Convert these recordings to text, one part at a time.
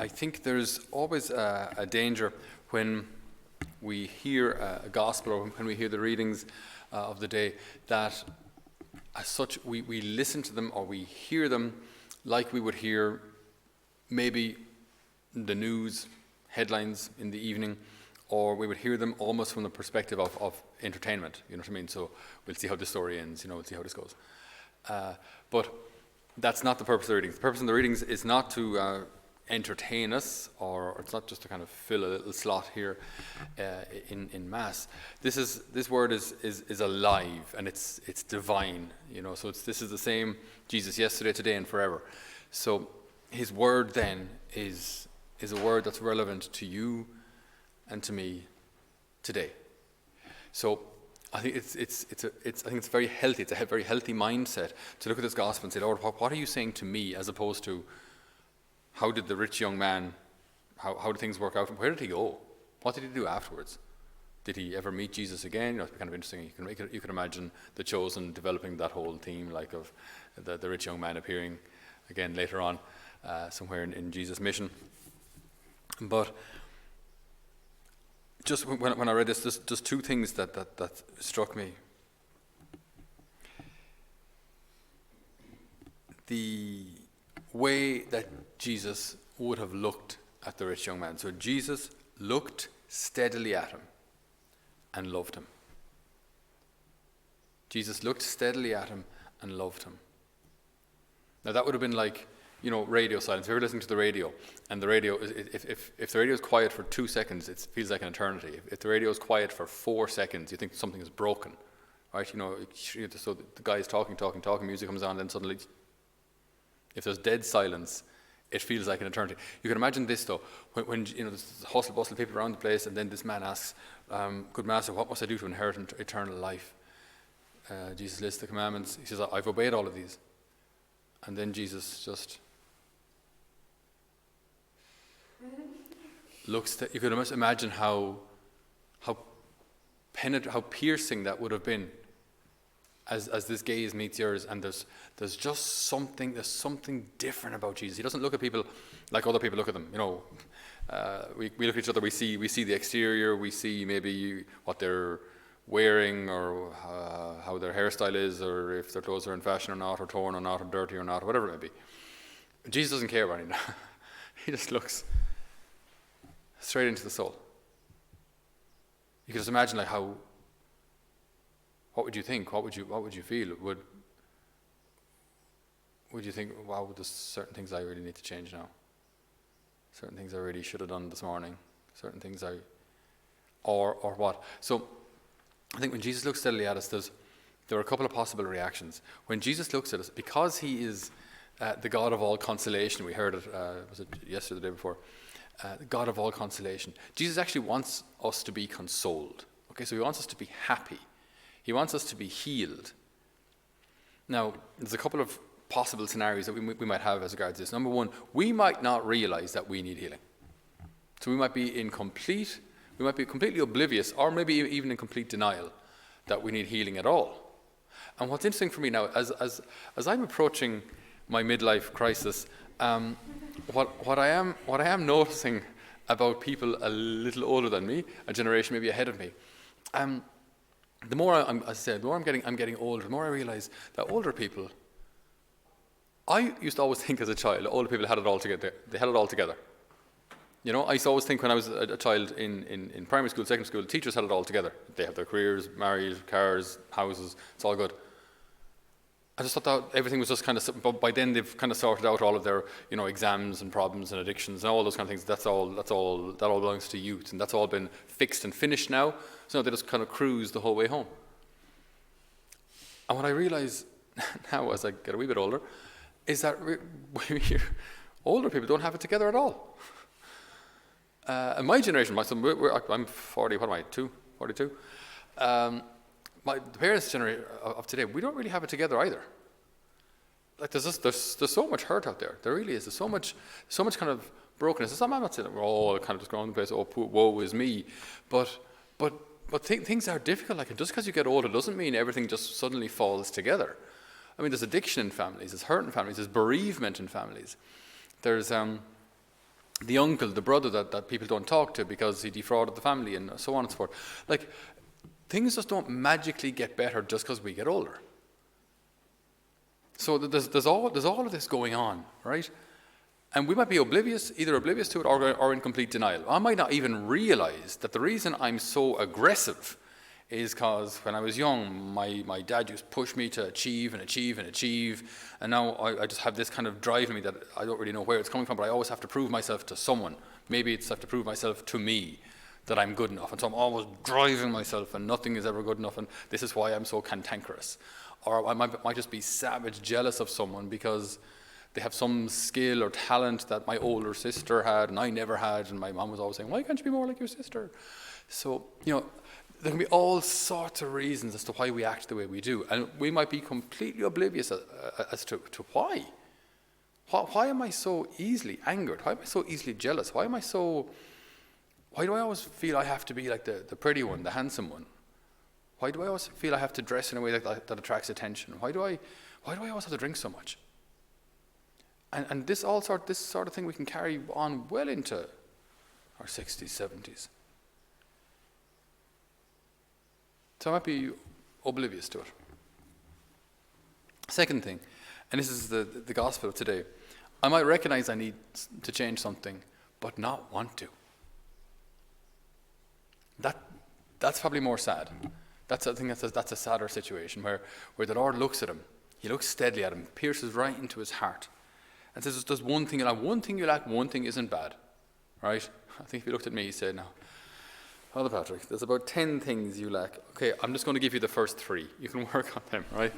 I think there's always a danger when we hear a gospel or when we hear the readings of the day that as such we listen to them or we hear them like we would hear maybe the news headlines in the evening, or we would hear them almost from the perspective of entertainment, you know what I mean? So we'll see how this story ends, we'll see how this goes. But that's not the purpose of the readings. The purpose of the readings is not to entertain us, or it's not just to kind of fill a little slot here in Mass. This word is alive, and it's divine, so this is the same Jesus yesterday, today, and forever. So his word then is a word that's relevant to you and to me today. So I think it's very healthy. It's a very healthy mindset to look at this gospel and say, Lord, what are you saying to me, as opposed to how did the rich young man, how did things work out? Where did he go? What did he do afterwards? Did he ever meet Jesus again? It's kind of interesting. You can imagine the Chosen developing that whole theme, like of the rich young man appearing again later on somewhere in Jesus' mission. But just when I read this, there's just two things that struck me. The way that Jesus would have looked at the rich young man. So Jesus looked steadily at him and loved him. Jesus looked steadily at him and loved him. Now that would have been like, radio silence. If you're listening to the radio, and the radio, if the radio is quiet for 2 seconds, it feels like an eternity. If the radio is quiet for 4 seconds, you think something is broken, right? So the guy is talking, music comes on, then suddenly, if there's dead silence, it feels like an eternity. You can imagine this though, when there's hustle bustle, people around the place, and then this man asks, "Good Master, what must I do to inherit eternal life?" Jesus lists the commandments. He says, "I've obeyed all of these." And then Jesus just looks. You could almost imagine how piercing that would have been, as this gaze meets yours, and there's just something different about Jesus. He doesn't look at people like other people look at them. We look at each other. We see the exterior. We see maybe what they're wearing, or how their hairstyle is, or if their clothes are in fashion or not, or torn or not, or dirty or not, whatever it may be. Jesus doesn't care about any of that. He just looks straight into the soul. You can just imagine, like, what would you think? What would you feel? Would you think, wow, there's certain things I really need to change now? Certain things I really should have done this morning? Certain things or what? So I think when Jesus looks steadily at us, there are a couple of possible reactions. When Jesus looks at us, because he is the God of all consolation, we heard it, was it yesterday or the day before? The God of all consolation. Jesus actually wants us to be consoled. Okay, so he wants us to be happy. He wants us to be healed. Now, there's a couple of possible scenarios that we might have as regards this. Number one, we might not realize that we need healing. So we might be completely oblivious, or maybe even in complete denial, that we need healing at all. And what's interesting for me now, as I'm approaching my midlife crisis, what I am noticing about people a little older than me, a generation maybe ahead of me, the more I'm getting older, the more I realize that older people, I used to always think as a child, older people had it all together. They had it all together. I used to always think when I was a child in primary school, secondary school, teachers had it all together. They have their careers, married, cars, houses, it's all good. I just thought that everything was just kind of, but by then they've kind of sorted out all of their, exams and problems and addictions and all those kind of things. That all belongs to youth, and that's all been fixed and finished now. So now they just kind of cruise the whole way home. And what I realize now, as I get a wee bit older, is that older people don't have it together at all. In my generation, I'm 40, what am I, 42? The parents' generation of today, we don't really have it together either. Like there's so much hurt out there. There really is. There's so much kind of brokenness. I'm not saying that we're all kind of just going on the place, woe is me. But things are difficult. Like, just because you get older doesn't mean everything just suddenly falls together. I mean, there's addiction in families, there's hurt in families, there's bereavement in families. There's the uncle, the brother that people don't talk to because he defrauded the family, and so on and so forth. Like, things just don't magically get better just because we get older. So there's all of this going on, right? And we might be either oblivious to it or in complete denial. I might not even realize that the reason I'm so aggressive is because when I was young, my dad used to push me to achieve and achieve and achieve. And now I just have this kind of drive in me that I don't really know where it's coming from, but I always have to prove myself to someone. Maybe it's have to prove myself to me that I'm good enough. And so I'm always driving myself, and nothing is ever good enough, and this is why I'm so cantankerous. Or I might just be savage jealous of someone because they have some skill or talent that my older sister had and I never had, and my mom was always saying, why can't you be more like your sister? So, there can be all sorts of reasons as to why we act the way we do, and we might be completely oblivious as to why. Why am I so easily angered? Why am I so easily jealous? Why do I always feel I have to be like the pretty one, the handsome one? Why do I always feel I have to dress in a way that attracts attention? Why do I always have to drink so much? And this sort of thing we can carry on well into our 60s, 70s. So I might be oblivious to it. Second thing, and this is the gospel of today, I might recognize I need to change something, but not want to. That's probably more sad. I think that's a sadder situation where the Lord looks at him, he looks steadily at him, pierces right into his heart, and says, there's one thing you lack, one thing isn't bad, right? I think if he looked at me, he said, no, Father Patrick, there's about 10 things you lack. Okay, I'm just going to give you the first 3. You can work on them, right?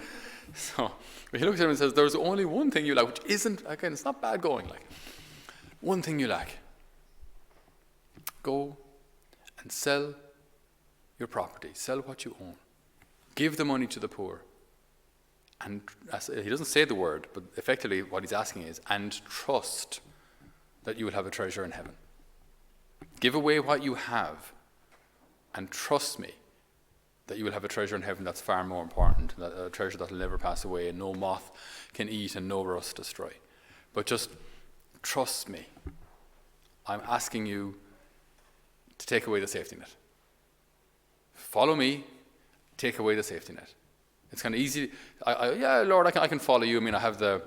So he looks at him and says, there's only one thing you lack, which isn't, again, it's not bad going, like, one thing you lack. Go and sell your property, sell what you own, give the money to the poor, and he doesn't say the word, but effectively what he's asking is, and trust that you will have a treasure in heaven. Give away what you have, and trust me that you will have a treasure in heaven that's far more important, a treasure that will never pass away, and no moth can eat and no rust destroy. But just trust me. I'm asking you to take away the safety net. Follow me, take away the safety net. It's kind of easy. Yeah, Lord, I can follow you. I mean, I have the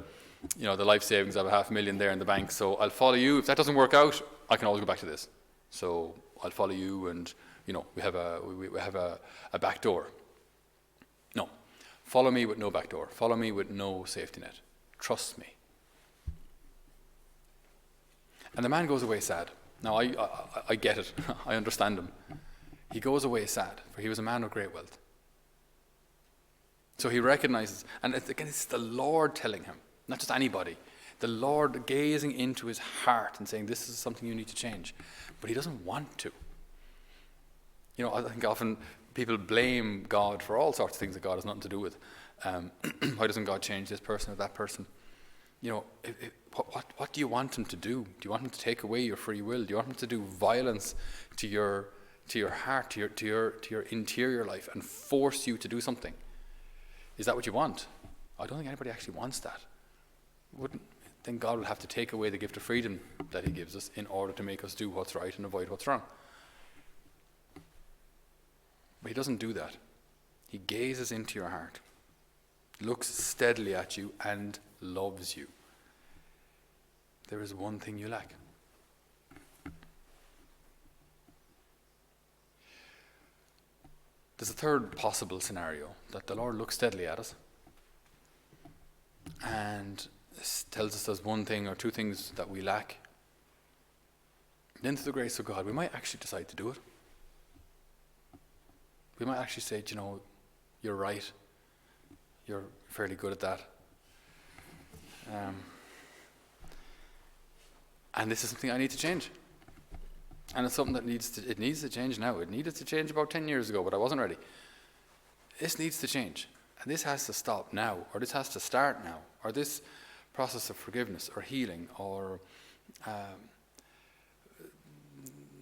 life savings. I have $500,000 there in the bank, so I'll follow you. If that doesn't work out, I can always go back to this. So I'll follow you, and we have a back door. No, follow me with no back door. Follow me with no safety net. Trust me. And the man goes away sad. Now I get it. I understand him. He goes away sad, for he was a man of great wealth. So he recognizes, and again, it's the Lord telling him, not just anybody. The Lord gazing into his heart and saying, this is something you need to change. But he doesn't want to. I think often people blame God for all sorts of things that God has nothing to do with. Why doesn't God change this person or that person? What do you want him to do? Do you want him to take away your free will? Do you want him to do violence to your heart, to your interior life, and force you to do something? Is that what you want? I don't think anybody actually wants that. Then God will have to take away the gift of freedom that he gives us in order to make us do what's right and avoid what's wrong. But he doesn't do that. He gazes into your heart, looks steadily at you, and loves you. There is one thing you lack. There's a third possible scenario, that the Lord looks steadily at us and tells us there's one thing or two things that we lack. Then through the grace of God, we might actually decide to do it. We might actually say, you're right. You're fairly good at that. And this is something I need to change. And it's something that needs to change now. It needed to change about 10 years ago, but I wasn't ready. This needs to change. And this has to stop now, or this has to start now, or this process of forgiveness or healing, or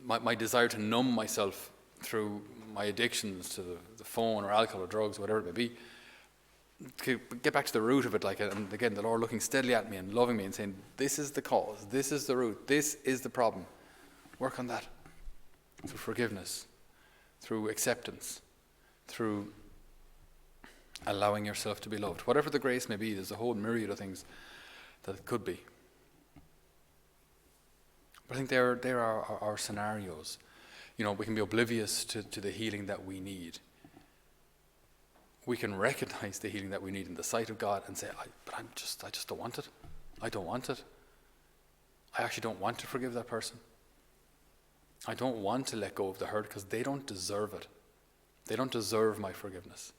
my desire to numb myself through my addictions to the phone or alcohol or drugs, whatever it may be. get back to the root of it, like, and again, the Lord looking steadily at me and loving me and saying, this is the cause, this is the root, this is the problem. Work on that through forgiveness, through acceptance, through allowing yourself to be loved. Whatever the grace may be, there's a whole myriad of things that it could be. But I think there are our scenarios. You know, we can be oblivious to the healing that we need. We can recognize the healing that we need in the sight of God and say, I just don't want it. I don't want it. I actually don't want to forgive that person. I don't want to let go of the hurt because they don't deserve it. They don't deserve my forgiveness.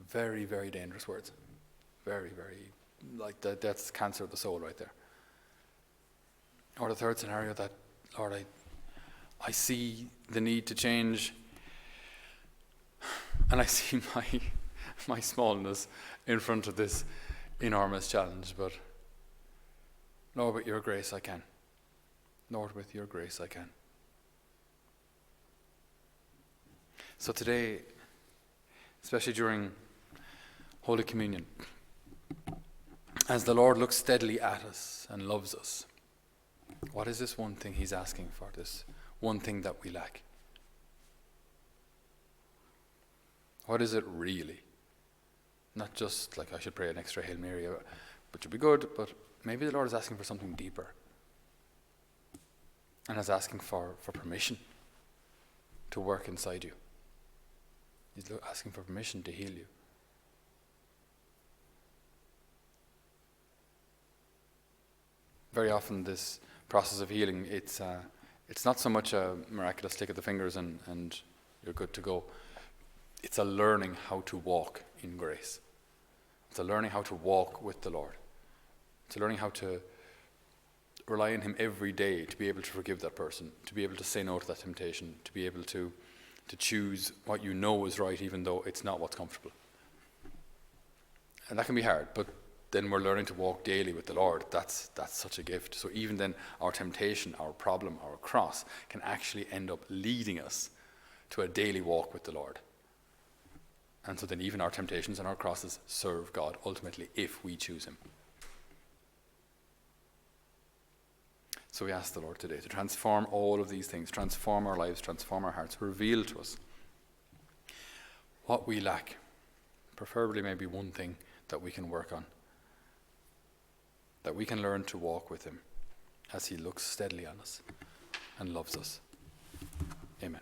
Very, very dangerous words. Very, very, like that's cancer of the soul right there. Or the third scenario, that, Lord, I see the need to change, and I see my smallness in front of this enormous challenge, but Lord, with your grace I can. Lord, with your grace I can. So today, especially during Holy Communion, as the Lord looks steadily at us and loves us, what is this one thing he's asking for, this one thing that we lack? What is it really? Not just like I should pray an extra Hail Mary, which would be good, but maybe the Lord is asking for something deeper. And is asking for permission to work inside you. He's asking for permission to heal you. Very often this process of healing, it's not so much a miraculous click of the fingers and you're good to go. It's a learning how to walk in grace. It's a learning how to walk with the Lord. It's a learning how to rely on him every day to be able to forgive that person, to be able to say no to that temptation, to be able to choose what you know is right even though it's not what's comfortable. And that can be hard, but then we're learning to walk daily with the Lord. That's such a gift. So even then our temptation, our problem, our cross can actually end up leading us to a daily walk with the Lord. And so then even our temptations and our crosses serve God ultimately if we choose him. So we ask the Lord today to transform all of these things, transform our lives, transform our hearts, reveal to us what we lack, preferably maybe one thing that we can work on, that we can learn to walk with him as he looks steadily on us and loves us. Amen.